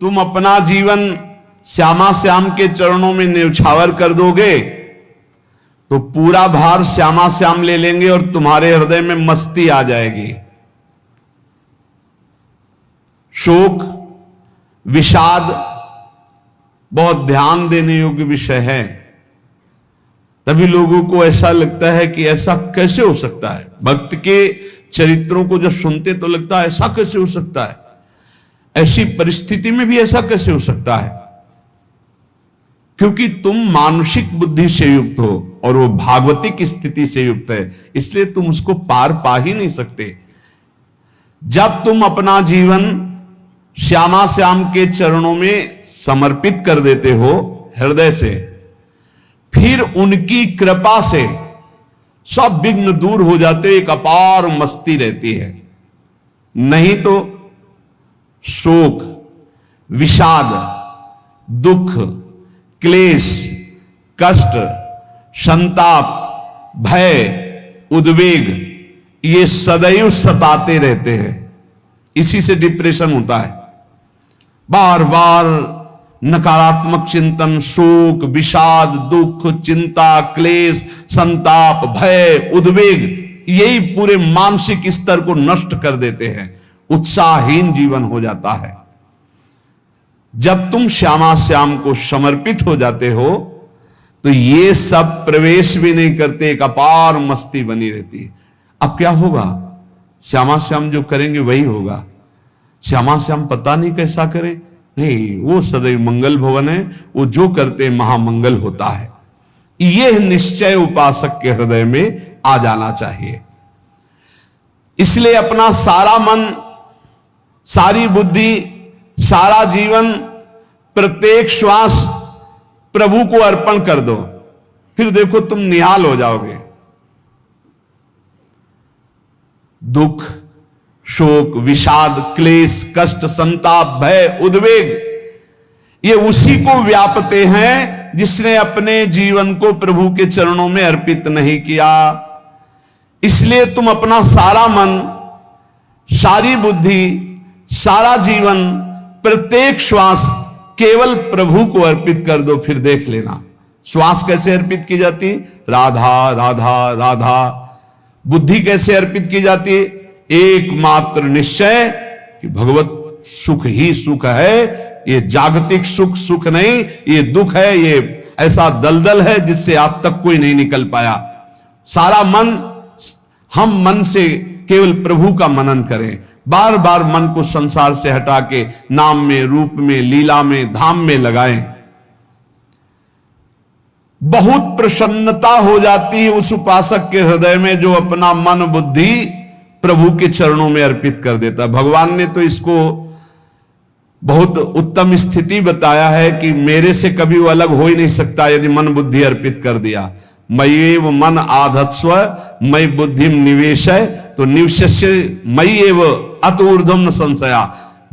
तुम अपना जीवन श्यामा श्याम के चरणों में न्यौछावर कर दोगे तो पूरा भार श्यामा श्याम ले लेंगे और तुम्हारे हृदय में मस्ती आ जाएगी। शोक, विषाद बहुत ध्यान देने योग्य विषय है। तभी लोगों को ऐसा लगता है कि ऐसा कैसे हो सकता है। भक्त के चरित्रों को जब सुनते तो लगता है ऐसा कैसे हो सकता है, ऐसी परिस्थिति में भी ऐसा कैसे हो सकता है। क्योंकि तुम मानसिक बुद्धि से युक्त हो और वो भागवतिक स्थिति से युक्त है, इसलिए तुम उसको पार पा ही नहीं सकते। जब तुम अपना जीवन श्यामा श्याम के चरणों में समर्पित कर देते हो हृदय से, फिर उनकी कृपा से सब विघ्न दूर हो जाते, एक अपार मस्ती रहती है। नहीं तो शोक, विषाद, दुख, क्लेश, कष्ट, संताप, भय, उद्वेग ये सदैव सताते रहते हैं। इसी से डिप्रेशन होता है। बार बार नकारात्मक चिंतन, शोक, विषाद, दुख, चिंता, क्लेश, संताप, भय, उद्वेग यही पूरे मानसिक स्तर को नष्ट कर देते हैं। उत्साहहीन जीवन हो जाता है। जब तुम श्यामा श्याम को समर्पित हो जाते हो तो ये सब प्रवेश भी नहीं करते, एक अपार मस्ती बनी रहती है। अब क्या होगा? श्यामा श्याम जो करेंगे वही होगा। श्यामा श्याम पता नहीं कैसा करे, नहीं, वो सदैव मंगल भवन है, वो जो करते महामंगल होता है। यह निश्चय उपासक के हृदय में आ जाना चाहिए। इसलिए अपना सारा मन, सारी बुद्धि, सारा जीवन, प्रत्येक श्वास प्रभु को अर्पण कर दो, फिर देखो तुम निहाल हो जाओगे। दुख, शोक, विषाद, क्लेश, कष्ट, संताप, भय, उद्वेग ये उसी को व्यापते हैं जिसने अपने जीवन को प्रभु के चरणों में अर्पित नहीं किया। इसलिए तुम अपना सारा मन, सारी बुद्धि, सारा जीवन, प्रत्येक श्वास केवल प्रभु को अर्पित कर दो, फिर देख लेना। श्वास कैसे अर्पित की जाती? राधा राधा राधा। बुद्धि कैसे अर्पित की जाती? एकमात्र निश्चय कि भगवत सुख ही सुख है, ये जागतिक सुख सुख नहीं, ये दुख है, ये ऐसा दलदल है जिससे आज तक कोई नहीं निकल पाया। सारा मन, हम मन से केवल प्रभु का मनन करें। बार बार मन को संसार से हटा के नाम में, रूप में, लीला में, धाम में लगाएं। बहुत प्रसन्नता हो जाती है उस उपासक के हृदय में जो अपना मन, बुद्धि प्रभु के चरणों में अर्पित कर देता। भगवान ने तो इसको बहुत उत्तम स्थिति बताया है कि मेरे से कभी वो अलग हो ही नहीं सकता यदि मन बुद्धि अर्पित कर दिया। मय्येव मन आधत्स्व मयि बुद्धिम निवेशय, तो निवशस्य मय्येव अत ऊर्ध्वं न संशया।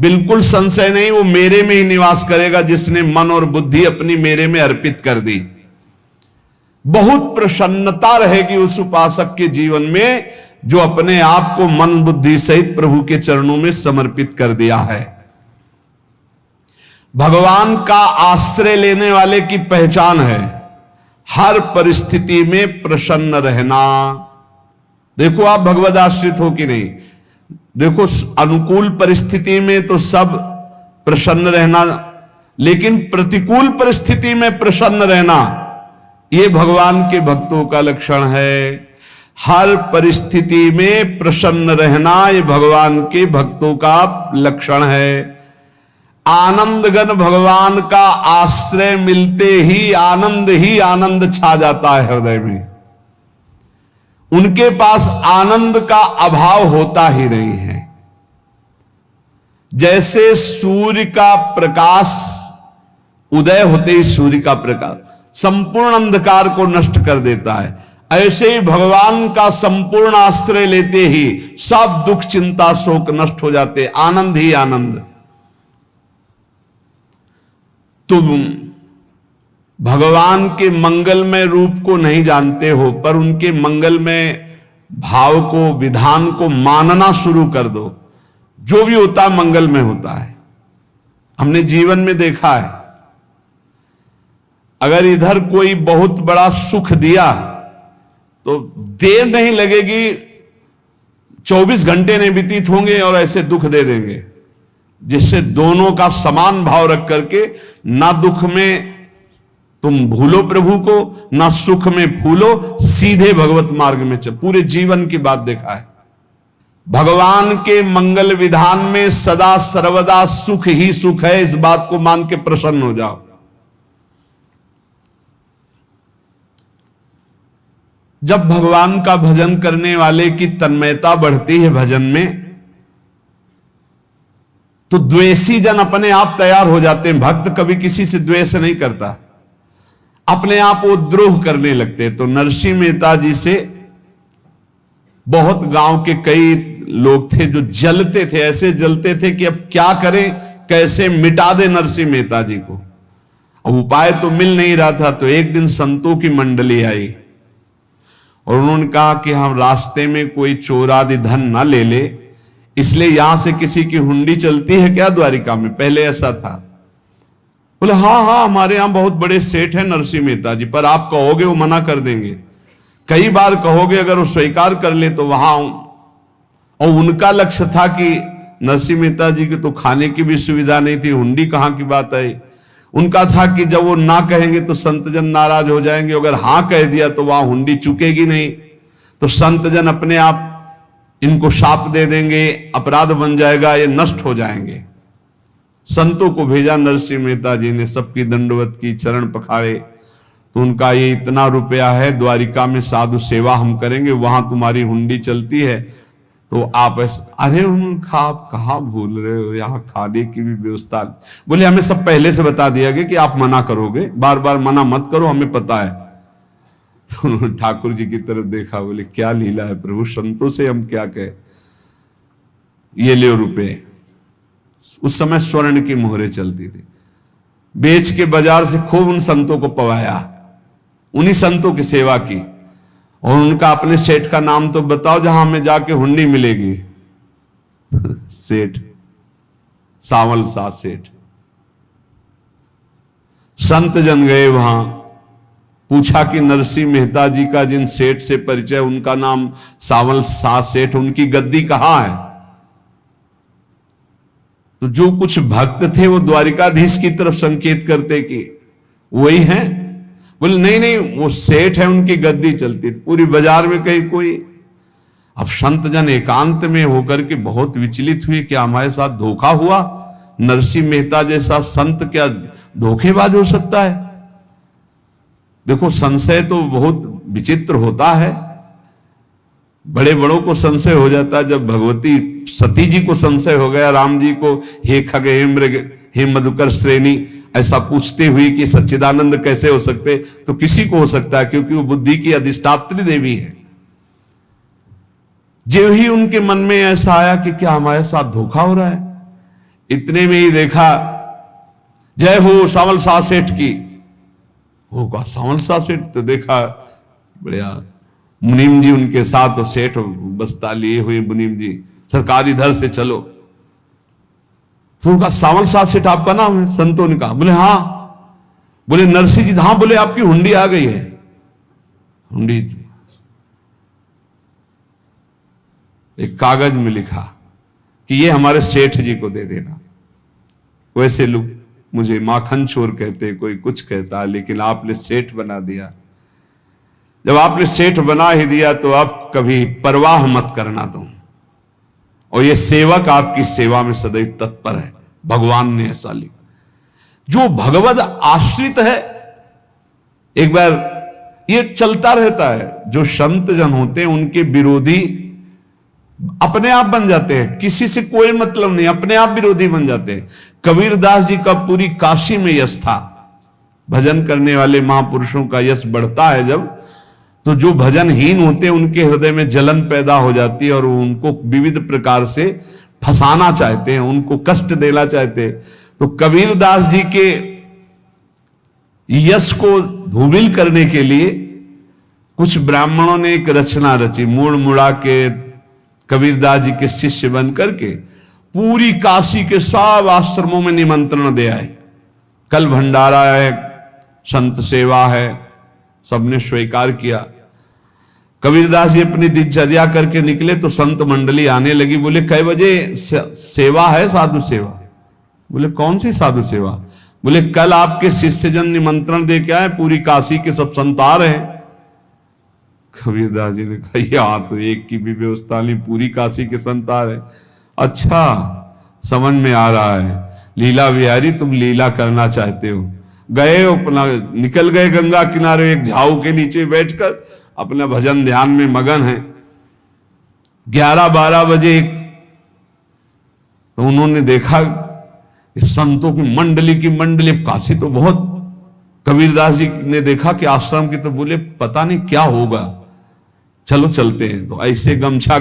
बिल्कुल संशय नहीं, वो मेरे में ही निवास करेगा जिसने मन और बुद्धि अपनी मेरे में अर्पित कर दी। बहुत प्रसन्नता रहेगी उस उपासक के जीवन में जो अपने आप को मन, बुद्धि सहित प्रभु के चरणों में समर्पित कर दिया है। भगवान का आश्रय लेने वाले की पहचान है हर परिस्थिति में प्रसन्न रहना। देखो आप भगवद आश्रित हो कि नहीं, देखो अनुकूल परिस्थिति में तो सब प्रसन्न रहना, लेकिन प्रतिकूल परिस्थिति में प्रसन्न रहना ये भगवान के भक्तों का लक्षण है। हर परिस्थिति में प्रसन्न रहना ये भगवान के भक्तों का लक्षण है। आनंदगन भगवान का आश्रय मिलते ही आनंद छा जाता है हृदय में। उनके पास आनंद का अभाव होता ही नहीं है। जैसे सूर्य का प्रकाश उदय होते ही सूर्य का प्रकाश संपूर्ण अंधकार को नष्ट कर देता है, ऐसे ही भगवान का संपूर्ण आश्रय लेते ही सब दुख, चिंता, शोक नष्ट हो जाते, आनंद ही आनंद। तुम भगवान के मंगलमय रूप को नहीं जानते हो, पर उनके मंगलमय भाव को, विधान को मानना शुरू कर दो। जो भी होता है मंगलमय होता है। हमने जीवन में देखा है, अगर इधर कोई बहुत बड़ा सुख दिया तो देर नहीं लगेगी, 24 घंटे नहीं व्यतीत होंगे और ऐसे दुख दे देंगे, जिससे दोनों का समान भाव रख करके ना दुख में तुम भूलो प्रभु को, ना सुख में फूलो, सीधे भगवत मार्ग में चल। पूरे जीवन की बात देखा है, भगवान के मंगल विधान में सदा सर्वदा सुख ही सुख है, इस बात को मान के प्रसन्न हो जाओ। जब भगवान का भजन करने वाले की तन्मयता बढ़ती है भजन में, तो द्वेषी जन अपने आप तैयार हो जाते हैं। भक्त कभी किसी से द्वेष नहीं करता, अपने आप वो द्रोह करने लगते। तो नरसिंह मेहता जी से बहुत गांव के कई लोग थे जो जलते थे, ऐसे जलते थे कि अब क्या करें, कैसे मिटा दे नरसिंह मेहता जी को। अब उपाय तो मिल नहीं रहा था। तो एक दिन संतों की मंडली आई और उन्होंने कहा कि हम रास्ते में कोई चोर आदि धन ना ले ले, इसलिए यहां से किसी की हुंडी चलती है क्या द्वारिका में? पहले ऐसा था। बोले हाँ हाँ, हमारे यहां बहुत बड़े सेठ हैं नरसिंह मेहता जी, पर आप कहोगे वो मना कर देंगे। कई बार कहोगे, अगर वो स्वीकार कर ले तो वहां। और उनका लक्ष्य था कि नरसिंह मेहता जी की तो खाने की भी सुविधा नहीं थी, हुंडी कहां की बात आई। उनका था कि जब वो ना कहेंगे तो संतजन नाराज हो जाएंगे, अगर हां कह दिया तो वहां हुंडी चुकेगी नहीं, तो संतजन अपने आप इनको शाप दे देंगे, अपराध बन जाएगा, ये नष्ट हो जाएंगे। संतों को भेजा नरसिंह मेहता जी ने, सबकी दंडवत की, चरण पखाड़े। तो उनका ये इतना रुपया है, द्वारिका में साधु सेवा हम करेंगे, वहां तुम्हारी हुंडी चलती है, तो आप अरे उनका आप कहाँ भूल रहे हो, यहाँ खाने की भी व्यवस्था। बोले हमें सब पहले से बता दिया गया कि आप मना करोगे, बार बार मना मत करो, हमें पता है। तो उन्होंने ठाकुर जी की तरफ देखा, बोले क्या लीला है प्रभु, संतों से हम क्या कहें, ये ले रुपए। उस समय स्वर्ण की मोहरें चलती थी, बेच के बाजार से खूब उन संतों को पवाया, उन्हीं संतों की सेवा की। और उनका अपने सेठ का नाम तो बताओ जहां हमें जाके हुंडी मिलेगी। सेठ सावल सा सेठ। संत जन गए वहां, पूछा कि नरसिंह मेहता जी का जिन सेठ से परिचय, उनका नाम सावल सा सेठ, उनकी गद्दी कहां है? तो जो कुछ भक्त थे वो द्वारिकाधीश की तरफ संकेत करते कि वही हैं। बोले नहीं नहीं, वो सेठ है, उनकी गद्दी चलती थी, पूरी बाजार में कहीं कोई। अब संत जन एकांत में होकर के बहुत विचलित हुए, क्या हमारे साथ धोखा हुआ? नरसिंह मेहता जैसा संत क्या धोखेबाज हो सकता है? देखो संशय तो बहुत विचित्र होता है, बड़े बड़ों को संशय हो जाता है। जब भगवती सती जी को संशय हो गया, राम जी को हे खग हे मृग हे मधुकर श्रेणी ऐसा पूछते हुए कि सच्चिदानंद कैसे हो सकते, तो किसी को हो सकता है, क्योंकि वो बुद्धि की अधिष्ठात्री देवी है। जो ही उनके मन में ऐसा आया कि क्या हमारे साथ धोखा हो रहा है, इतने में ही देखा जय हो सावल सा सेठ की। होगा सावल सा सेठ, तो देखा बढ़िया मुनीम जी उनके साथ, तो सेठ बस्ता लिए हुए मुनीम जी, सरकार इधर से चलो। तो उनका सावल सा सेठ आपका नाम है? संतों ने कहा। बोले हाँ। बोले नरसिंह जी? हाँ। बोले आपकी हुंडी आ गई है। हुंडी एक कागज में लिखा कि ये हमारे सेठ जी को दे देना। वैसे लोग मुझे माखन चोर कहते, कोई कुछ कहता है, लेकिन आपने सेठ बना दिया। जब आपने सेठ बना ही दिया तो आप कभी परवाह मत करना तुम, और ये सेवक आपकी सेवा में सदैव तत्पर है। भगवान ने ऐसा लिखा। जो भगवद आश्रित है, एक बार ये चलता रहता है, जो संत जन होते हैं उनके विरोधी अपने आप बन जाते हैं, किसी से कोई मतलब नहीं, अपने आप विरोधी बन जाते हैं। कबीरदास जी का पूरी काशी में यश था। भजन करने वाले महापुरुषों का यश बढ़ता है जब, तो जो भजनहीन होते हैं उनके हृदय में जलन पैदा हो जाती है, और उनको विविध प्रकार से फंसाना चाहते हैं, उनको कष्ट देना चाहते हैं। तो कबीरदास जी के यश को धूमिल करने के लिए कुछ ब्राह्मणों ने एक रचना रची, मूड़ मुड़ा के कबीरदास जी के शिष्य बन करके पूरी काशी के सब आश्रमों में निमंत्रण दे आए। कल भंडारा है, संत सेवा है, सबने स्वीकार किया। कबीरदास जी अपनी दिनचर्या करके निकले तो संत मंडली आने लगी। बोले कै बजे सेवा है? साधु सेवा। बोले कौन सी साधु सेवा? बोले कल आपके शिष्यजन निमंत्रण दे के आए, पूरी काशी के सब संत आ रहे हैं। कबीरदास जी ने कहा यहाँ तो एक की भी व्यवस्था नहीं, पूरी काशी के संत आ रहे। अच्छा, समझ में आ रहा है, लीला बिहारी तुम लीला करना चाहते हो। गए अपना निकल गए गंगा किनारे, एक झाऊ के नीचे बैठकर अपना भजन ध्यान में मगन है। 11-12 बजे तो उन्होंने देखा संतों की मंडली, काशी तो बहुत। कबीरदास जी ने देखा कि आश्रम की, तो बोले पता नहीं क्या होगा, चलो चलते हैं। तो ऐसे गमछा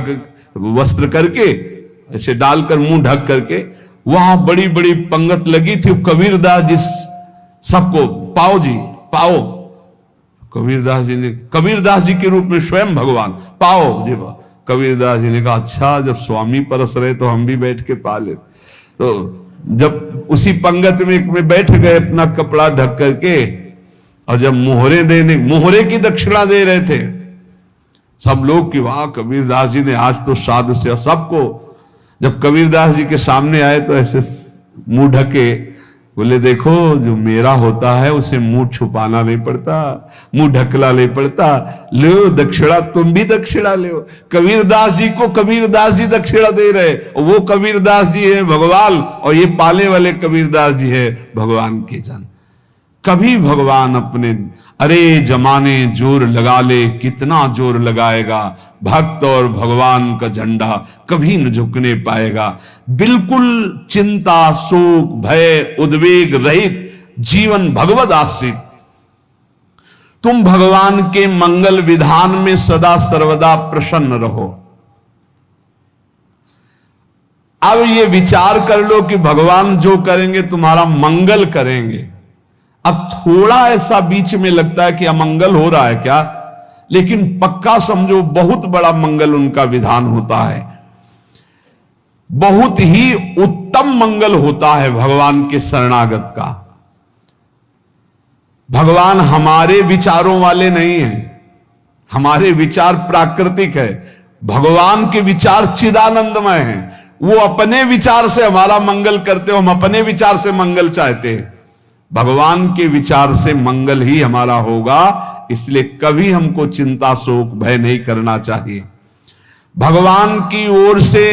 वस्त्र करके ऐसे डालकर मुंह ढक करके, वहां बड़ी बड़ी पंगत लगी थी। कबीरदास जी सबको पाओ जी पाओ। कबीरदास जी के रूप में स्वयं भगवान पाओ जी पाओ। कबीरदास जी ने कहा अच्छा, जब स्वामी परस रहे तो हम भी बैठ के पा ले। तो जब उसी पंगत में बैठ गए अपना कपड़ा ढक करके, और जब मोहरे की दक्षिणा दे रहे थे सब लोग कि वाह कबीरदास जी ने आज तो साधु से सबको। जब कबीरदास जी के सामने आए तो ऐसे मुंह ढके, बोले देखो जो मेरा होता है उसे मुंह छुपाना नहीं पड़ता, मुंह ढकना नहीं पड़ता। लो दक्षिणा, तुम भी दक्षिणा लो। कबीरदास जी को कबीरदास जी दक्षिणा दे रहे, वो कबीरदास जी है भगवान, और ये पाले वाले कबीरदास जी है भगवान के जन। कभी भगवान अपने, अरे जमाने जोर लगा ले, कितना जोर लगाएगा, भक्त और भगवान का झंडा कभी न झुकने पाएगा। बिल्कुल चिंता, शोक, भय, उद्वेग रहित जीवन भगवद आश्रित। तुम भगवान के मंगल विधान में सदा सर्वदा प्रसन्न रहो। अब ये विचार कर लो कि भगवान जो करेंगे तुम्हारा मंगल करेंगे। अब थोड़ा ऐसा बीच में लगता है कि अमंगल हो रहा है क्या, लेकिन पक्का समझो बहुत बड़ा मंगल उनका विधान होता है। बहुत ही उत्तम मंगल होता है भगवान के शरणागत का। भगवान हमारे विचारों वाले नहीं हैं, हमारे विचार प्राकृतिक है, भगवान के विचार चिदानंदमय हैं। वो अपने विचार से हमारा मंगल करते हो, हम अपने विचार से मंगल चाहते हैं। भगवान के विचार से मंगल ही हमारा होगा, इसलिए कभी हमको चिंता, शोक, भय नहीं करना चाहिए। भगवान की ओर से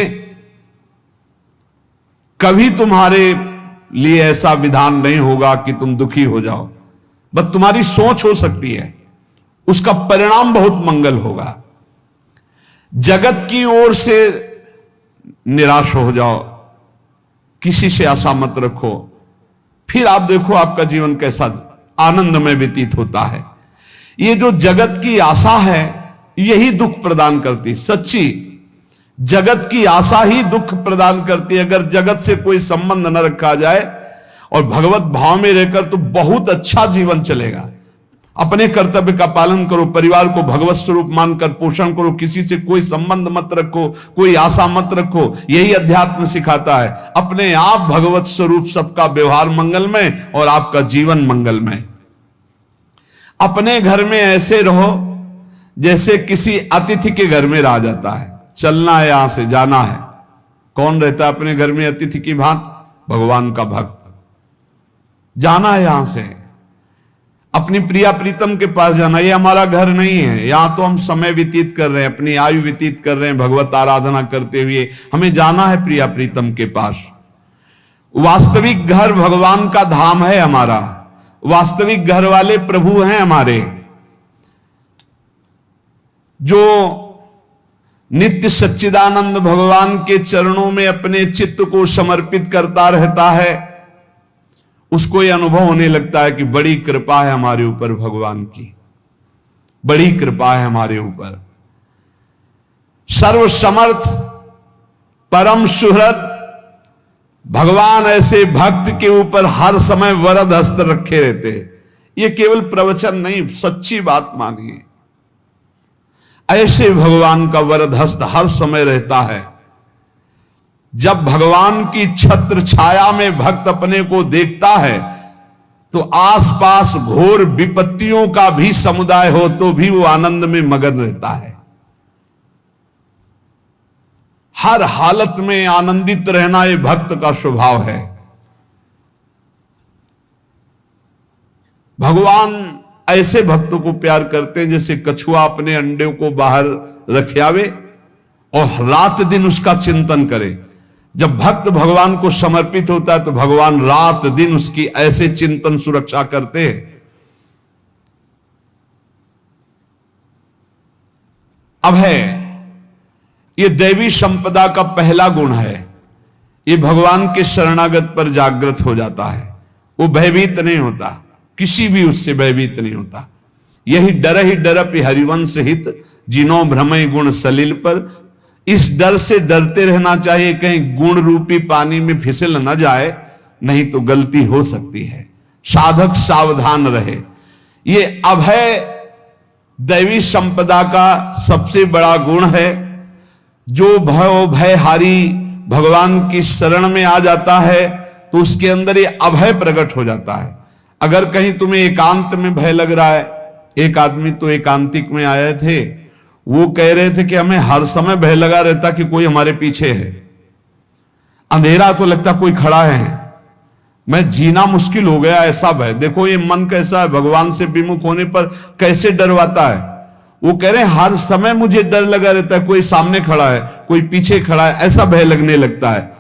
कभी तुम्हारे लिए ऐसा विधान नहीं होगा कि तुम दुखी हो जाओ, बस तुम्हारी सोच हो सकती है, उसका परिणाम बहुत मंगल होगा। जगत की ओर से निराश हो जाओ, किसी से आशा मत रखो, फिर आप देखो आपका जीवन कैसा आनंदमय व्यतीत होता है। ये जो जगत की आशा है यही दुख प्रदान करती, सच्ची जगत की आशा ही दुख प्रदान करती है। अगर जगत से कोई संबंध न रखा जाए और भगवत भाव में रहकर तो बहुत अच्छा जीवन चलेगा। अपने कर्तव्य का पालन करो, परिवार को भगवत स्वरूप मानकर पोषण करो, किसी से कोई संबंध मत रखो, कोई आशा मत रखो, यही अध्यात्म सिखाता है। अपने आप भगवत स्वरूप, सबका व्यवहार मंगलमय और आपका जीवन मंगलमय। अपने घर में ऐसे रहो जैसे किसी अतिथि के घर में रह जाता है। चलना है, यहां से जाना है। कौन रहता है अपने घर में अतिथि की भांति? भगवान का भक्त। जाना है यहां से, अपनी प्रिया प्रीतम के पास जाना। ये हमारा घर नहीं है, यहां तो हम समय व्यतीत कर रहे हैं, अपनी आयु व्यतीत कर रहे हैं भगवत आराधना करते हुए। हमें जाना है प्रिया प्रीतम के पास। वास्तविक घर भगवान का धाम है हमारा, वास्तविक घर वाले प्रभु हैं हमारे। जो नित्य सच्चिदानंद भगवान के चरणों में अपने चित्त को समर्पित करता रहता है, उसको यह अनुभव होने लगता है कि बड़ी कृपा है हमारे ऊपर भगवान की, बड़ी कृपा है हमारे ऊपर। सर्वसमर्थ परम सुहृद भगवान ऐसे भक्त के ऊपर हर समय वरद हस्त रखे रहते हैं। ये केवल प्रवचन नहीं, सच्ची बात मानिए। ऐसे भगवान का वरद हस्त हर समय रहता है। जब भगवान की छत्र छाया में भक्त अपने को देखता है तो आसपास घोर विपत्तियों का भी समुदाय हो तो भी वो आनंद में मगन रहता है। हर हालत में आनंदित रहना ये भक्त का स्वभाव है। भगवान ऐसे भक्तों को प्यार करते हैं जैसे कछुआ अपने अंडे को बाहर रख आवे और रात दिन उसका चिंतन करे। जब भक्त भगवान को समर्पित होता है तो भगवान रात दिन उसकी ऐसे चिंतन सुरक्षा करते हैं। अभय, ये दैवी संपदा का पहला गुण है। ये भगवान के शरणागत पर जागृत हो जाता है, वो भयभीत नहीं होता, किसी भी उससे भयभीत नहीं होता। यही डर ही डरपि हरिवंश हित, जिनो भ्रमय गुण सलिल पर। इस डर से डरते रहना चाहिए कहीं गुण रूपी पानी में फिसल न जाए, नहीं तो गलती हो सकती है। साधक सावधान रहे। ये अभय दैवी संपदा का सबसे बड़ा गुण है। जो भयहारी भगवान की शरण में आ जाता है तो उसके अंदर ये अभय प्रकट हो जाता है। अगर कहीं तुम्हें एकांत में भय लग रहा है, एक आदमी तो एकांतिक में आए थे, वो कह रहे थे कि हमें हर समय भय लगा रहता कि कोई हमारे पीछे है, अंधेरा तो लगता कोई खड़ा है, मैं जीना मुश्किल हो गया ऐसा भय। देखो ये मन कैसा है, भगवान से विमुख होने पर कैसे डरवाता है। वो कह रहे हैं हर समय मुझे डर लगा रहता है, कोई सामने खड़ा है, कोई पीछे खड़ा है, ऐसा भय लगने लगता है।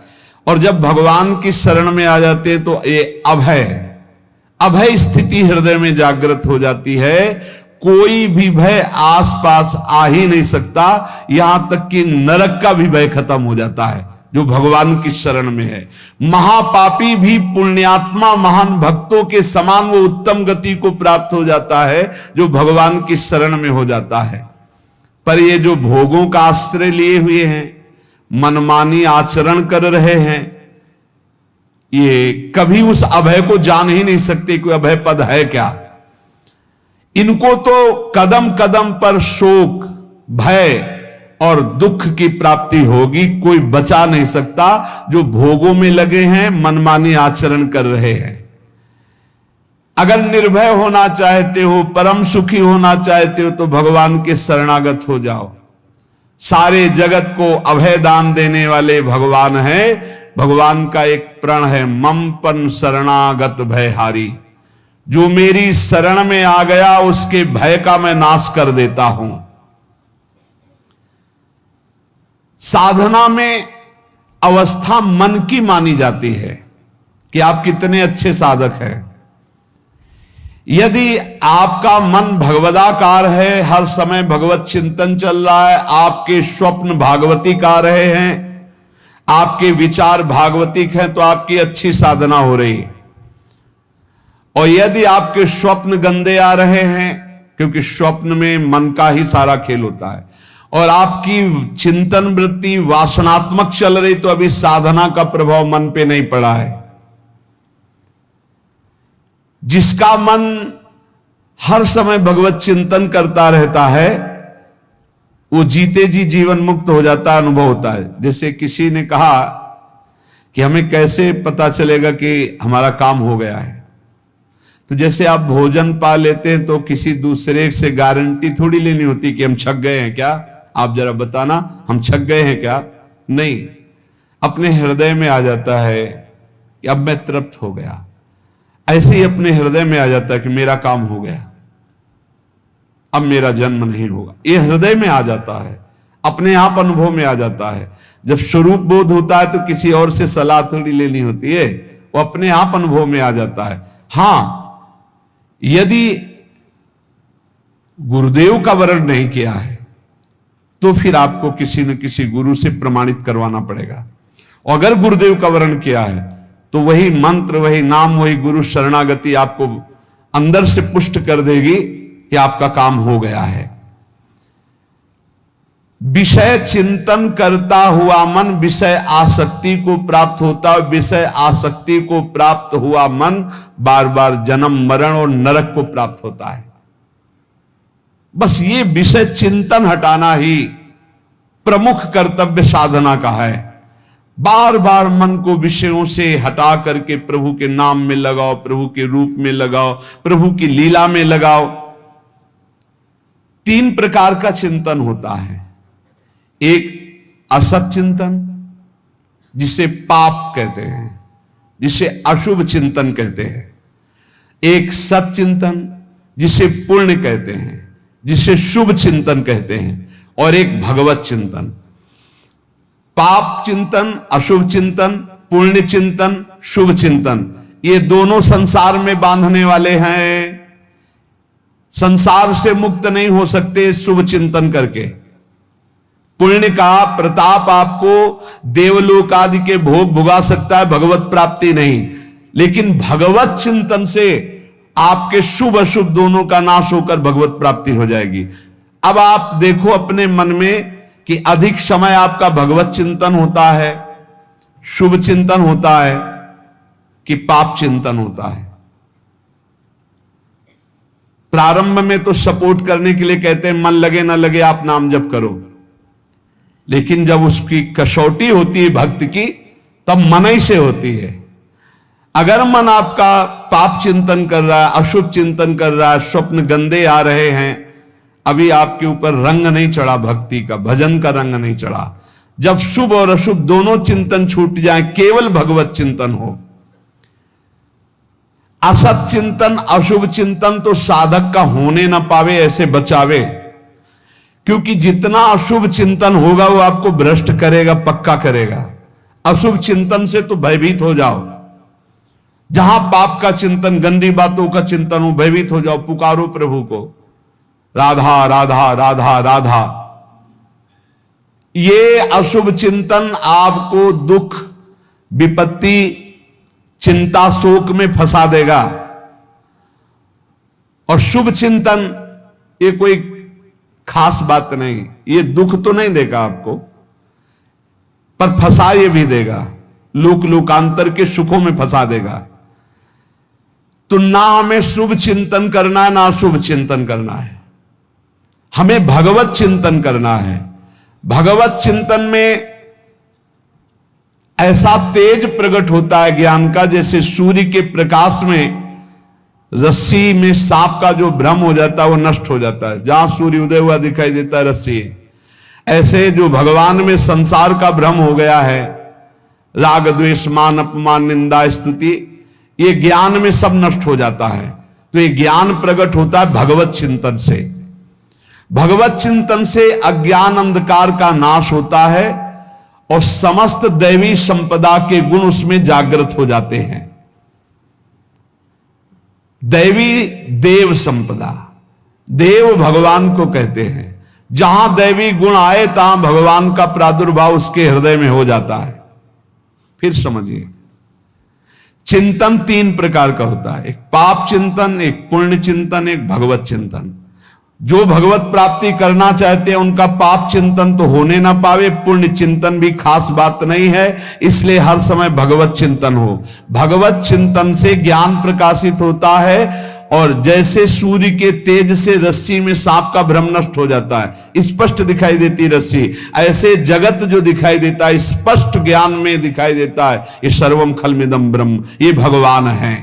और जब भगवान की शरण में आ जाते हैं तो ये अभय स्थिति हृदय में जागृत हो जाती है। कोई भी भय आसपास आ ही नहीं सकता, यहां तक कि नरक का भी भय खत्म हो जाता है जो भगवान की शरण में है। महापापी भी पुण्यात्मा महान भक्तों के समान वो उत्तम गति को प्राप्त हो जाता है जो भगवान की शरण में हो जाता है। पर ये जो भोगों का आश्रय लिए हुए हैं, मनमानी आचरण कर रहे हैं, ये कभी उस अभय को जान ही नहीं सकते कि अभय पद है क्या। इनको तो कदम कदम पर शोक, भय और दुख की प्राप्ति होगी, कोई बचा नहीं सकता। जो भोगों में लगे हैं, मनमानी आचरण कर रहे हैं। अगर निर्भय होना चाहते हो, परम सुखी होना चाहते हो तो भगवान के शरणागत हो जाओ। सारे जगत को अभय दान देने वाले भगवान है। भगवान का एक प्रण है, ममपन शरणागत भयहारी। जो मेरी शरण में आ गया उसके भय का मैं नाश कर देता हूं। साधना में अवस्था मन की मानी जाती है कि आप कितने अच्छे साधक हैं। यदि आपका मन भगवदाकार है, हर समय भगवत चिंतन चल रहा है, आपके स्वप्न भागवतिक आ रहे हैं, आपके विचार भागवतिक हैं, तो आपकी अच्छी साधना हो रही है। और यदि आपके स्वप्न गंदे आ रहे हैं, क्योंकि स्वप्न में मन का ही सारा खेल होता है, और आपकी चिंतन वृत्ति वासनात्मक चल रही, तो अभी साधना का प्रभाव मन पे नहीं पड़ा है। जिसका मन हर समय भगवत चिंतन करता रहता है वो जीते जी जीवन मुक्त हो जाता, अनुभव होता है। जैसे किसी ने कहा कि हमें कैसे पता चलेगा कि हमारा काम हो गया है, तो जैसे आप भोजन पा लेते हैं तो किसी दूसरे से गारंटी थोड़ी लेनी होती कि हम छक गए हैं क्या, आप जरा बताना हम छक गए हैं क्या। नहीं, अपने हृदय में आ जाता है कि अब मैं तृप्त हो गया। ऐसे ही अपने हृदय में आ जाता है कि मेरा काम हो गया, अब मेरा जन्म नहीं होगा। ये हृदय में आ जाता है, अपने आप अनुभव में आ जाता है। जब स्वरूप बोध होता है तो किसी और से सलाह थोड़ी लेनी होती है, वो अपने आप अनुभव में आ जाता है। हां, यदि गुरुदेव का वर्ण नहीं किया है तो फिर आपको किसी न किसी गुरु से प्रमाणित करवाना पड़ेगा। और अगर गुरुदेव का वर्ण किया है तो वही मंत्र, वही नाम, वही गुरु शरणागति आपको अंदर से पुष्ट कर देगी कि आपका काम हो गया है। विषय चिंतन करता हुआ मन विषय आसक्ति को प्राप्त होता है। विषय आसक्ति को प्राप्त हुआ मन बार बार जन्म, मरण और नरक को प्राप्त होता है। बस ये विषय चिंतन हटाना ही प्रमुख कर्तव्य साधना का है। बार बार मन को विषयों से हटा करके प्रभु के नाम में लगाओ, प्रभु के रूप में लगाओ, प्रभु की लीला में लगाओ। 3 प्रकार का चिंतन होता है। एक असत चिंतन जिसे पाप कहते हैं, जिसे अशुभ चिंतन कहते हैं। एक सत चिंतन जिसे पुण्य कहते हैं, जिसे शुभ चिंतन कहते हैं। और एक भगवत चिंतन। पाप चिंतन, अशुभ चिंतन, पुण्य चिंतन, शुभ चिंतन, ये दोनों संसार में बांधने वाले हैं। संसार से मुक्त नहीं हो सकते शुभ चिंतन करके। पुण्य का प्रताप आपको देवलोक आदि के भोग भुगा सकता है, भगवत प्राप्ति नहीं। लेकिन भगवत चिंतन से आपके शुभ अशुभ दोनों का नाश होकर भगवत प्राप्ति हो जाएगी। अब आप देखो अपने मन में कि अधिक समय आपका भगवत चिंतन होता है, शुभ चिंतन होता है कि पाप चिंतन होता है। प्रारंभ में तो सपोर्ट करने के लिए कहते हैं मन लगे ना लगे आप नाम जप करो, लेकिन जब उसकी कसौटी होती है भक्त की, तब मन ही से होती है। अगर मन आपका पाप चिंतन कर रहा है, अशुभ चिंतन कर रहा है, स्वप्न गंदे आ रहे हैं, अभी आपके ऊपर रंग नहीं चढ़ा भक्ति का, भजन का रंग नहीं चढ़ा। जब शुभ और अशुभ दोनों चिंतन छूट जाए, केवल भगवत चिंतन हो। असत चिंतन, अशुभ चिंतन तो साधक का होने ना पावे, ऐसे बचावे। क्योंकि जितना अशुभ चिंतन होगा वो आपको भ्रष्ट करेगा, पक्का करेगा। अशुभ चिंतन से तो भयभीत हो जाओ। जहां पाप का चिंतन, गंदी बातों का चिंतन हो, भयभीत हो जाओ, पुकारो प्रभु को, राधा राधा राधा राधा। ये अशुभ चिंतन आपको दुख, विपत्ति, चिंता, शोक में फंसा देगा। और शुभ चिंतन ये कोई खास बात नहीं, ये दुख तो नहीं देगा आपको, पर फंसा ये भी देगा, लोक लोकांतर के सुखों में फंसा देगा। तो ना हमें शुभ चिंतन करना है, ना अशुभ चिंतन करना है, हमें भगवत चिंतन करना है। भगवत चिंतन में ऐसा तेज प्रकट होता है ज्ञान का, जैसे सूर्य के प्रकाश में रस्सी में सांप का जो भ्रम हो जाता है वो नष्ट हो जाता है। जहां सूर्य उदय हुआ दिखाई देता है रस्सी, ऐसे जो भगवान में संसार का भ्रम हो गया है, राग द्वेष मान अपमान निंदा स्तुति, ये ज्ञान में सब नष्ट हो जाता है। तो ये ज्ञान प्रकट होता है भगवत चिंतन से। भगवत चिंतन से अज्ञान अंधकार का नाश होता है और समस्त दैवी संपदा के गुण उसमें जागृत हो जाते हैं। दैवी देव संपदा, देव भगवान को कहते हैं। जहां दैवी गुण आए तहां भगवान का प्रादुर्भाव उसके हृदय में हो जाता है। फिर समझिए, चिंतन 3 प्रकार का होता है। एक पाप चिंतन, एक पुण्य चिंतन, एक भगवत चिंतन। जो भगवत प्राप्ति करना चाहते हैं उनका पाप चिंतन तो होने ना पावे, पुण्य चिंतन भी खास बात नहीं है, इसलिए हर समय भगवत चिंतन हो। भगवत चिंतन से ज्ञान प्रकाशित होता है और जैसे सूर्य के तेज से रस्सी में सांप का भ्रम नष्ट हो जाता है, स्पष्ट दिखाई देती रस्सी, ऐसे जगत जो दिखाई देता है स्पष्ट ज्ञान में दिखाई देता है। ये सर्वम खलमिदम ब्रह्म, ये भगवान है।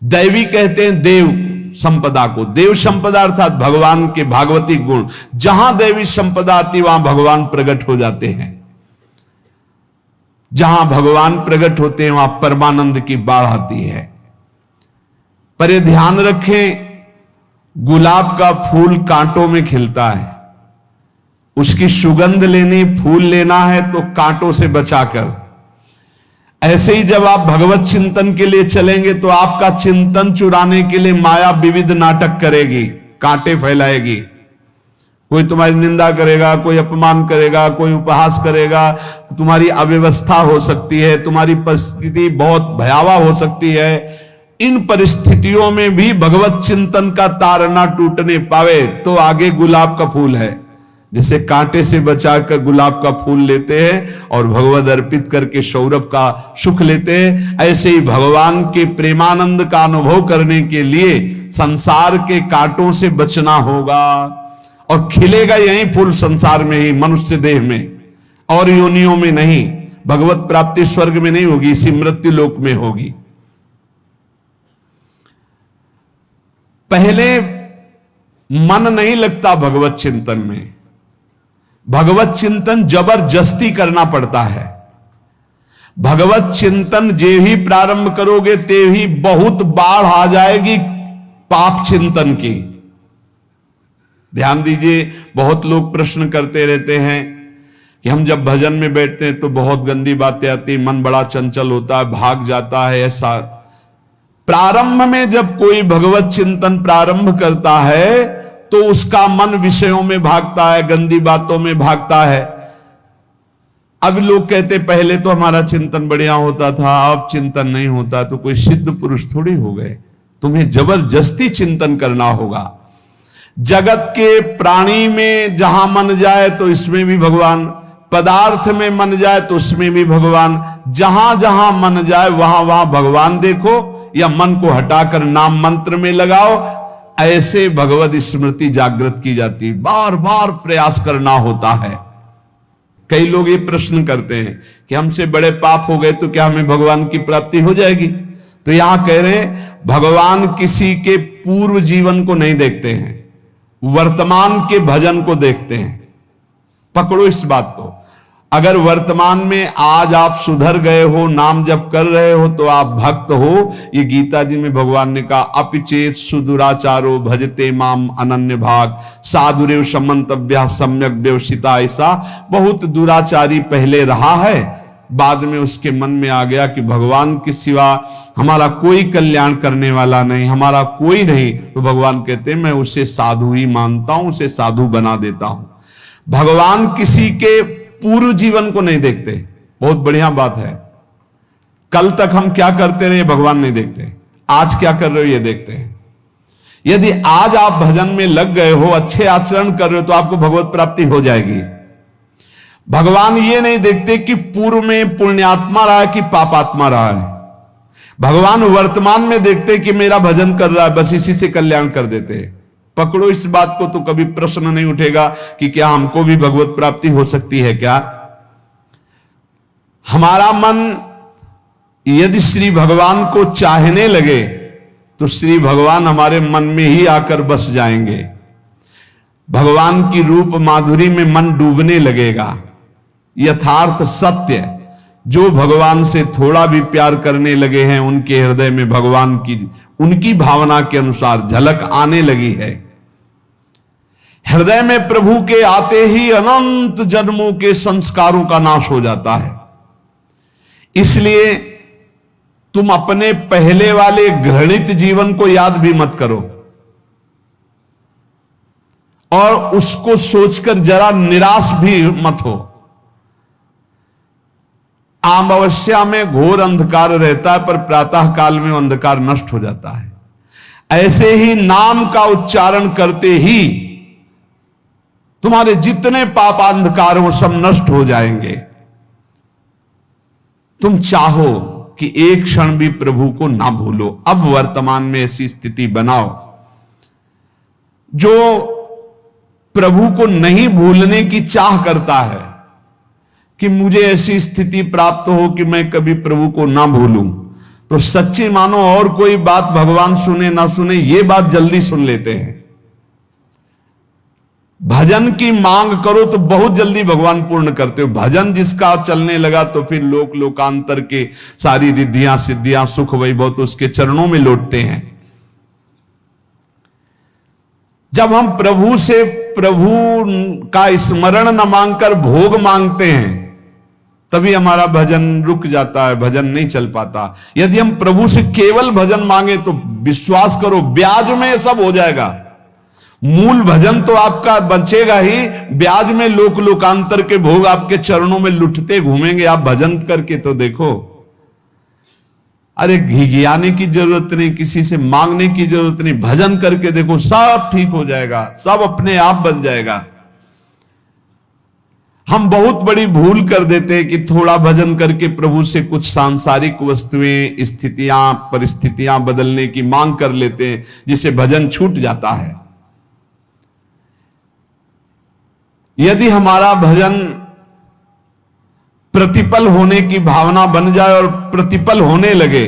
दैवी कहते हैं देव संपदा को, देव संपदा अर्थात भगवान के भागवती गुण। जहां दैवी संपदा आती वहां भगवान प्रकट हो जाते हैं। जहां भगवान प्रकट होते हैं वहां परमानंद की बाढ़ आती है। पर यह ध्यान रखें, गुलाब का फूल कांटों में खिलता है, उसकी सुगंध लेनी, फूल लेना है तो कांटों से बचाकर। ऐसे ही जब आप भगवत चिंतन के लिए चलेंगे तो आपका चिंतन चुराने के लिए माया विविध नाटक करेगी, कांटे फैलाएगी। कोई तुम्हारी निंदा करेगा, कोई अपमान करेगा, कोई उपहास करेगा, तुम्हारी अव्यवस्था हो सकती है, तुम्हारी परिस्थिति बहुत भयावह हो सकती है। इन परिस्थितियों में भी भगवत चिंतन का तार ना टूटने पावे तो आगे गुलाब का फूल है। जैसे कांटे से बचाकर गुलाब का फूल लेते हैं और भगवद अर्पित करके सौरभ का सुख लेते हैं, ऐसे ही भगवान के प्रेमानंद का अनुभव करने के लिए संसार के कांटों से बचना होगा। और खिलेगा यही फूल संसार में ही, मनुष्य देह में, और योनियों में नहीं। भगवत प्राप्ति स्वर्ग में नहीं होगी, इसी मृत्यु लोक में होगी। पहले मन नहीं लगता भगवत चिंतन में, भगवत चिंतन जबरदस्ती करना पड़ता है। भगवत चिंतन जे ही प्रारंभ करोगे ते ही बहुत बाढ़ आ जाएगी पाप चिंतन की। ध्यान दीजिए, बहुत लोग प्रश्न करते रहते हैं कि हम जब भजन में बैठते हैं तो बहुत गंदी बातें आती, मन बड़ा चंचल होता है, भाग जाता है। ऐसा प्रारंभ में जब कोई भगवत चिंतन प्रारंभ करता है तो उसका मन विषयों में भागता है, गंदी बातों में भागता है। अब लोग कहते पहले तो हमारा चिंतन बढ़िया होता था, अब चिंतन नहीं होता। तो कोई सिद्ध पुरुष थोड़ी हो गए, तुम्हें जबरदस्ती चिंतन करना होगा। जगत के प्राणी में जहां मन जाए तो इसमें भी भगवान, पदार्थ में मन जाए तो उसमें भी भगवान, जहां जहां मन जाए वहां वहां भगवान देखो, या मन को हटाकर नाम मंत्र में लगाओ। ऐसे भगवत स्मृति जागृत की जाती, बार बार प्रयास करना होता है। कई लोग ये प्रश्न करते हैं कि हमसे बड़े पाप हो गए तो क्या हमें भगवान की प्राप्ति हो जाएगी? तो यहां कह रहे हैं भगवान किसी के पूर्व जीवन को नहीं देखते हैं, वर्तमान के भजन को देखते हैं। पकड़ो इस बात को। अगर वर्तमान में आज आप सुधर गए हो, नाम जप कर रहे हो, तो आप भक्त हो। ये गीता जी में भगवान ने कहा, अपिचेत सुदुराचारो भजते माम अनन्य भाग साधुरेव समंतव्या सम्यक व्यवसिता। ऐसा बहुत दुराचारी पहले रहा है, बाद में उसके मन में आ गया कि भगवान के सिवा हमारा कोई कल्याण करने वाला नहीं, हमारा कोई नहीं। तो भगवान कहते मैं उसे साधु ही मानता हूं, उसे साधु बना देता हूं। भगवान किसी के पूर्व जीवन को नहीं देखते। बहुत बढ़िया बात है। कल तक हम क्या करते रहे भगवान नहीं देखते, आज क्या कर रहे हो ये देखते हैं। यदि आज आप भजन में लग गए हो, अच्छे आचरण कर रहे हो, तो आपको भगवत प्राप्ति हो जाएगी। भगवान ये नहीं देखते कि पूर्व में पुण्यात्मा रहा है कि पापात्मा रहा है। भगवान वर्तमान में देखते कि मेरा भजन कर रहा है, बस इसी से कल्याण कर देते हैं। पकड़ो इस बात को, तो कभी प्रश्न नहीं उठेगा कि क्या हमको भी भगवत प्राप्ति हो सकती है क्या। हमारा मन यदि श्री भगवान को चाहने लगे तो श्री भगवान हमारे मन में ही आकर बस जाएंगे। भगवान की रूप माधुरी में मन डूबने लगेगा। यथार्थ सत्य, जो भगवान से थोड़ा भी प्यार करने लगे हैं उनके हृदय में भगवान की, उनकी भावना के अनुसार झलक आने लगी है। हृदय में प्रभु के आते ही अनंत जन्मों के संस्कारों का नाश हो जाता है। इसलिए तुम अपने पहले वाले घृणित जीवन को याद भी मत करो और उसको सोचकर जरा निराश भी मत हो। अमावस्या में घोर अंधकार रहता है, पर प्रातः काल में अंधकार नष्ट हो जाता है। ऐसे ही नाम का उच्चारण करते ही तुम्हारे जितने पाप अंधकार हो सब नष्ट हो जाएंगे। तुम चाहो कि एक क्षण भी प्रभु को ना भूलो। अब वर्तमान में ऐसी स्थिति बनाओ। जो प्रभु को नहीं भूलने की चाह करता है कि मुझे ऐसी स्थिति प्राप्त हो कि मैं कभी प्रभु को ना भूलूं, तो सच्ची मानो और कोई बात भगवान सुने ना सुने, ये बात जल्दी सुन लेते हैं। भजन की मांग करो तो बहुत जल्दी भगवान पूर्ण करते हो। भजन जिसका चलने लगा तो फिर लोक लोकांतर के सारी रिद्धियां सिद्धियां सुख वैभव तो उसके चरणों में लौटते हैं। जब हम प्रभु से प्रभु का स्मरण न मांगकर भोग मांगते हैं तभी हमारा भजन रुक जाता है, भजन नहीं चल पाता। यदि हम प्रभु से केवल भजन मांगे तो विश्वास करो ब्याज में सब हो जाएगा। मूल भजन तो आपका बचेगा ही, ब्याज में लोक लोकांतर के भोग आपके चरणों में लुटते घूमेंगे। आप भजन करके तो देखो। अरे घिघियाने की जरूरत नहीं, किसी से मांगने की जरूरत नहीं, भजन करके देखो सब ठीक हो जाएगा, सब अपने आप बन जाएगा। हम बहुत बड़ी भूल कर देते हैं कि थोड़ा भजन करके प्रभु से कुछ सांसारिक वस्तुएं, स्थितियां, परिस्थितियां बदलने की मांग कर लेते हैं, जिससे भजन छूट जाता है। यदि हमारा भजन प्रतिपल होने की भावना बन जाए और प्रतिपल होने लगे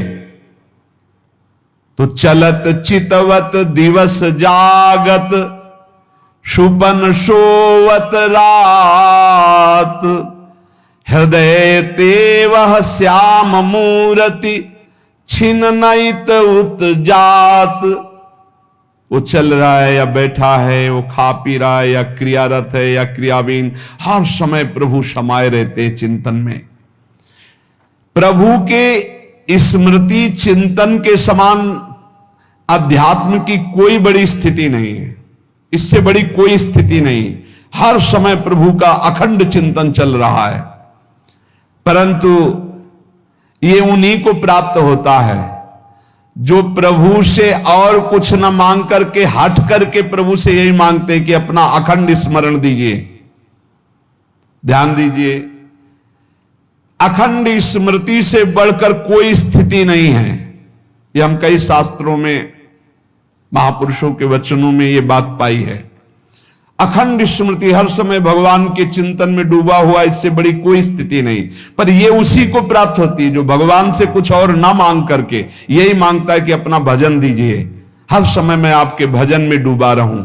तो चलत चितवत दिवस जागत शुपन सोवत रात हृदय तेवह श्याम मूर्ति छिन नैत उत जात। वो चल रहा है या बैठा है, वो खा पी रहा है या क्रियारत है या क्रियावीन, हर समय प्रभु समाये रहते चिंतन में। प्रभु के स्मृति चिंतन के समान अध्यात्म की कोई बड़ी स्थिति नहीं है, इससे बड़ी कोई स्थिति नहीं। हर समय प्रभु का अखंड चिंतन चल रहा है, परंतु ये उन्हीं को प्राप्त होता है जो प्रभु से और कुछ न मांग करके हट करके प्रभु से यही मांगते हैं कि अपना अखंड स्मरण दीजिए। ध्यान दीजिए, अखंड स्मृति से बढ़कर कोई स्थिति नहीं है। यह हम कई शास्त्रों में, महापुरुषों के वचनों में यह बात पाई है। अखंड स्मृति, हर समय भगवान के चिंतन में डूबा हुआ, इससे बड़ी कोई स्थिति नहीं। पर यह उसी को प्राप्त होती है जो भगवान से कुछ और ना मांग करके यही मांगता है कि अपना भजन दीजिए, हर समय मैं आपके भजन में डूबा रहूं।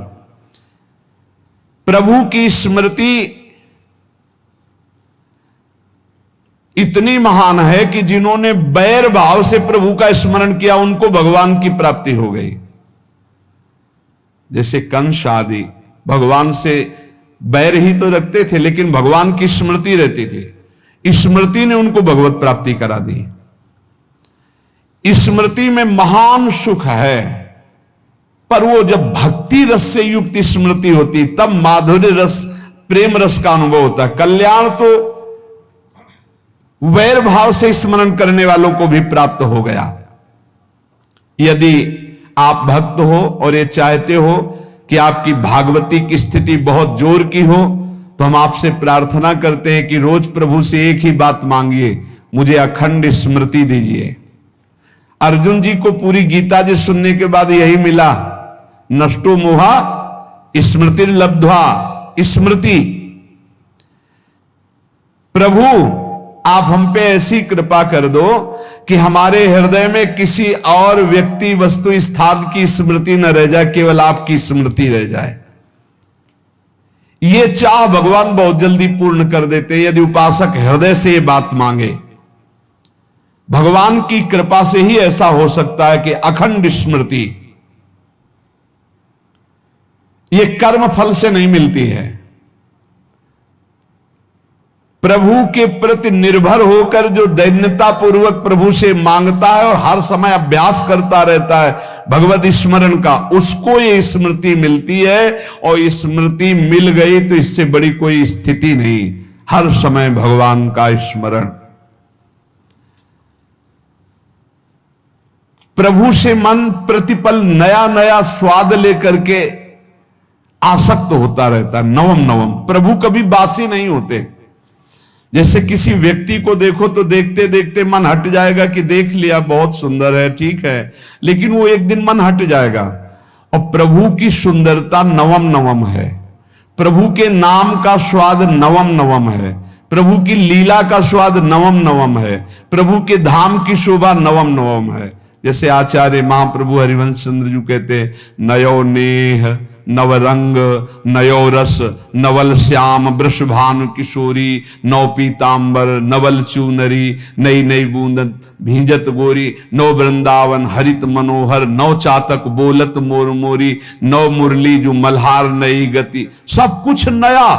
प्रभु की स्मृति इतनी महान है कि जिन्होंने बैर भाव से प्रभु का स्मरण किया उनको भगवान की प्राप्ति हो गई। जैसे कंस आदि भगवान से बैर ही तो रखते थे, लेकिन भगवान की स्मृति रहती थी, स्मृति ने उनको भगवत प्राप्ति करा दी। स्मृति में महान सुख है, पर वो जब भक्ति रस से युक्त स्मृति होती तब माधुर्य रस, प्रेम रस का अनुभव होता है। कल्याण तो वैर भाव से स्मरण करने वालों को भी प्राप्त हो गया। यदि आप भक्त हो और ये चाहते हो कि आपकी भागवती की स्थिति बहुत जोर की हो, तो हम आपसे प्रार्थना करते हैं कि रोज प्रभु से एक ही बात मांगिए, मुझे अखंड स्मृति दीजिए। अर्जुन जी को पूरी गीता जी सुनने के बाद यही मिला, नष्टो मोहा स्मृति लब्ध्वा। स्मृति, प्रभु आप हम पे ऐसी कृपा कर दो कि हमारे हृदय में किसी और व्यक्ति, वस्तु, स्थान की स्मृति न रह जाए, केवल आपकी स्मृति रह जाए। ये चाह भगवान बहुत जल्दी पूर्ण कर देते यदि उपासक हृदय से ये बात मांगे। भगवान की कृपा से ही ऐसा हो सकता है कि अखंड स्मृति, ये कर्म फल से नहीं मिलती है। प्रभु के प्रति निर्भर होकर जो दैन्यता पूर्वक प्रभु से मांगता है और हर समय अभ्यास करता रहता है भगवत स्मरण का, उसको ये स्मृति मिलती है। और स्मृति मिल गई तो इससे बड़ी कोई स्थिति नहीं, हर समय भगवान का स्मरण। प्रभु से मन प्रतिपल नया नया स्वाद लेकर के आसक्त होता रहता है, नवम नवम। प्रभु कभी बासी नहीं होते। जैसे किसी व्यक्ति को देखो तो देखते देखते मन हट जाएगा कि देख लिया, बहुत सुंदर है, ठीक है, लेकिन वो एक दिन मन हट जाएगा। और प्रभु की सुंदरता नवम नवम है, प्रभु के नाम का स्वाद नवम नवम है, प्रभु की लीला का स्वाद नवम नवम है, प्रभु के धाम की शोभा नवम नवम है। जैसे आचार्य महाप्रभु हरिवंश चंद्र जी कहते, नयो नेह नवरंग नयो रस नवल श्याम वृषभानु किशोरी नव पीतांबर नवल चूनरी नई नई बूंदन भींजत गोरी नव वृंदावन हरित मनोहर नव चातक बोलत मोर मोरी नव मुरली जो मल्हार नई गति, सब कुछ नया।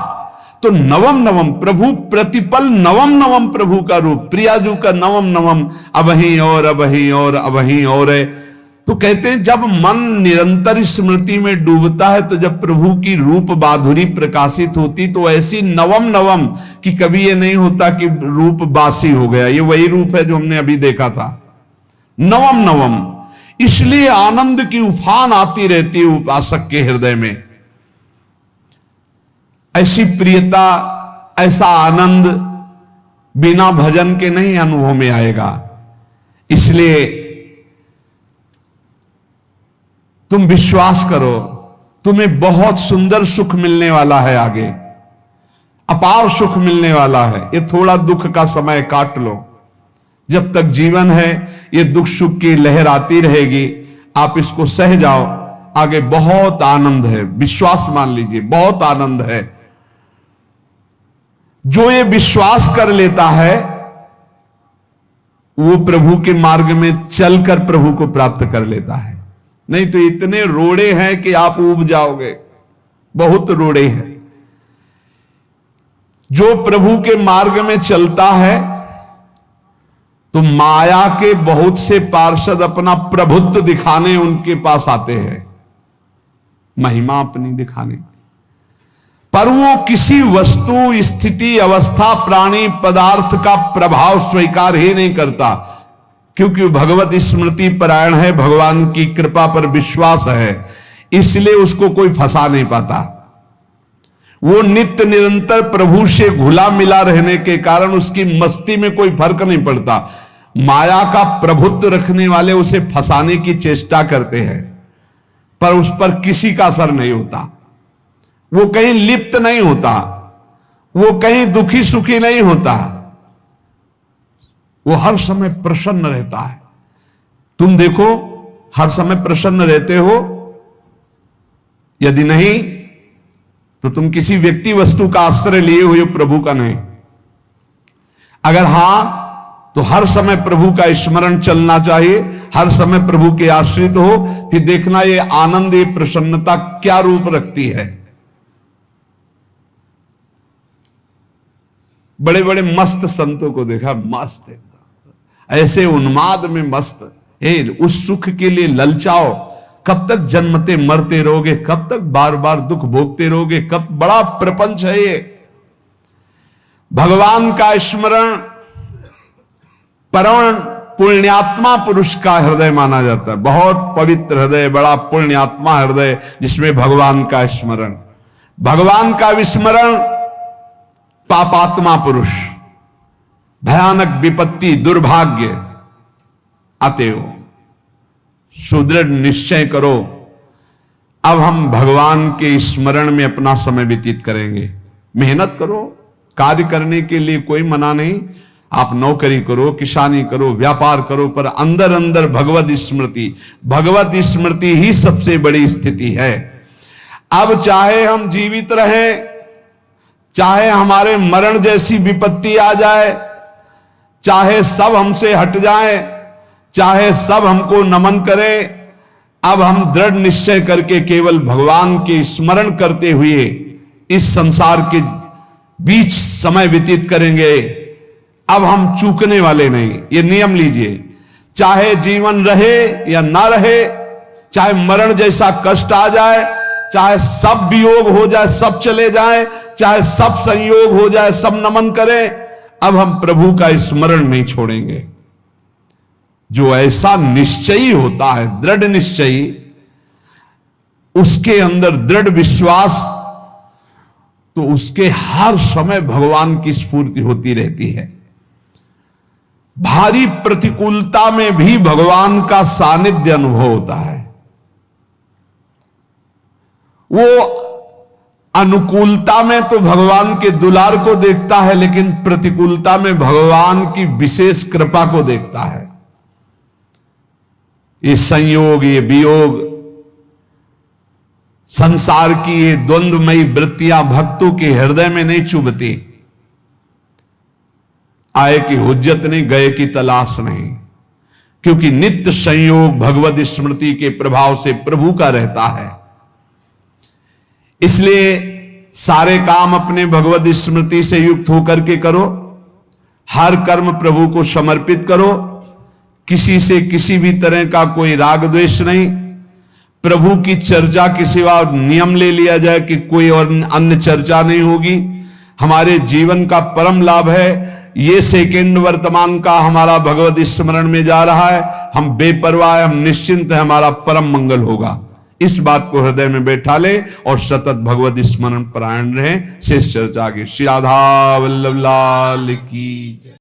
तो नवम नवम प्रभु प्रतिपल, नवम नवम प्रभु का रूप, प्रियाजू का नवम नवम, अबहीं और अबहीं और अबहीं और है। तो कहते हैं जब मन निरंतर स्मृति में डूबता है, तो जब प्रभु की रूप माधुरी प्रकाशित होती तो ऐसी नवम नवम कि कभी ये नहीं होता कि रूप बासी हो गया। ये वही रूप है जो हमने अभी देखा था, नवम नवम। इसलिए आनंद की उफान आती रहती है उपासक के हृदय में। ऐसी प्रियता, ऐसा आनंद बिना भजन के नहीं अनुभव में आएगा। इसलिए तुम विश्वास करो, तुम्हें बहुत सुंदर सुख मिलने वाला है आगे। अपार सुख मिलने वाला है। ये थोड़ा दुख का समय काट लो, जब तक जीवन है ये दुख सुख की लहर आती रहेगी, आप इसको सह जाओ, आगे बहुत आनंद है, विश्वास मान लीजिए, बहुत आनंद है। जो ये विश्वास कर लेता है वो प्रभु के मार्ग में चलकर प्रभु को प्राप्त कर लेता है। नहीं तो इतने रोड़े हैं कि आप ऊब जाओगे, बहुत रोड़े हैं। जो प्रभु के मार्ग में चलता है तो माया के बहुत से पार्षद अपना प्रभुत्व दिखाने उनके पास आते हैं, महिमा अपनी दिखाने, पर वो किसी वस्तु, स्थिति, अवस्था, प्राणी, पदार्थ का प्रभाव स्वीकार ही नहीं करता, क्योंकि भगवत स्मृति परायण है, भगवान की कृपा पर विश्वास है, इसलिए उसको कोई फंसा नहीं पाता। वो नित्य निरंतर प्रभु से घुला मिला रहने के कारण उसकी मस्ती में कोई फर्क नहीं पड़ता। माया का प्रभुत्व रखने वाले उसे फंसाने की चेष्टा करते हैं, पर उस पर किसी का असर नहीं होता। वो कहीं लिप्त नहीं होता, वो कहीं दुखी सुखी नहीं होता, वो हर समय प्रसन्न रहता है। तुम देखो, हर समय प्रसन्न रहते हो? यदि नहीं तो तुम किसी व्यक्ति वस्तु का आश्रय लिए हुए हो, प्रभु का नहीं। अगर हां तो हर समय प्रभु का स्मरण चलना चाहिए, हर समय प्रभु के आश्रित हो, फिर देखना ये आनंद, ये प्रसन्नता क्या रूप रखती है। बड़े बड़े मस्त संतों को देखा, मस्त एकदम, ऐसे उन्माद में मस्त। उस सुख के लिए ललचाओ, कब तक जन्मते मरते रहोगे, कब तक बार बार दुख भोगते रहोगे, कब? बड़ा प्रपंच है ये। भगवान का स्मरण परम पुण्यात्मा पुरुष का हृदय माना जाता है, बहुत पवित्र हृदय, बड़ा पुण्यात्मा हृदय, जिसमें भगवान का स्मरण, भगवान का विस्मरण पापात्मा पुरुष, भयानक विपत्ति, दुर्भाग्य आते हो। सुदृढ़ निश्चय करो, अब हम भगवान के स्मरण में अपना समय व्यतीत करेंगे। मेहनत करो, कार्य करने के लिए कोई मना नहीं, आप नौकरी करो, किसानी करो, व्यापार करो, पर अंदर अंदर भगवत स्मृति, भगवत स्मृति ही सबसे बड़ी स्थिति है। अब चाहे हम जीवित रहें, चाहे हमारे मरण जैसी विपत्ति आ जाए, चाहे सब हमसे हट जाए, चाहे सब हमको नमन करें, अब हम दृढ़ निश्चय करके केवल भगवान के स्मरण करते हुए इस संसार के बीच समय व्यतीत करेंगे। अब हम चूकने वाले नहीं, ये नियम लीजिए। चाहे जीवन रहे या ना रहे, चाहे मरण जैसा कष्ट आ जाए, चाहे सब वियोग हो जाए, सब चले जाए, चाहे सब संयोग हो जाए, सब नमन करें, अब हम प्रभु का स्मरण नहीं छोड़ेंगे। जो ऐसा निश्चयी होता है, दृढ़ निश्चयी, उसके अंदर दृढ़ विश्वास, तो उसके हर समय भगवान की स्फूर्ति होती रहती है। भारी प्रतिकूलता में भी भगवान का सानिध्य अनुभव होता है। वो अनुकूलता में तो भगवान के दुलार को देखता है, लेकिन प्रतिकूलता में भगवान की विशेष कृपा को देखता है। ये संयोग, ये वियोग, संसार की ये द्वंद्वमयी वृत्तियां भक्तों के हृदय में नहीं चुभती। आए की हुज्जत नहीं, गए की तलाश नहीं, क्योंकि नित्य संयोग भगवत स्मृति के प्रभाव से प्रभु का रहता है। इसलिए सारे काम अपने भगवत स्मृति से युक्त होकर के करो, हर कर्म प्रभु को समर्पित करो, किसी से किसी भी तरह का कोई राग द्वेष नहीं। प्रभु की चर्चा के सिवा नियम ले लिया जाए कि कोई और अन्य चर्चा नहीं होगी। हमारे जीवन का परम लाभ है ये सेकंड वर्तमान का हमारा भगवत स्मरण में जा रहा है, हम बेपरवाह, हम निश्चिंत है, हमारा परम मंगल होगा। इस बात को हृदय में बैठा ले और सतत भगवत स्मरण परायण रहे। शेष चर्चा आगे। श्री राधा वल्लभ लाल की जय।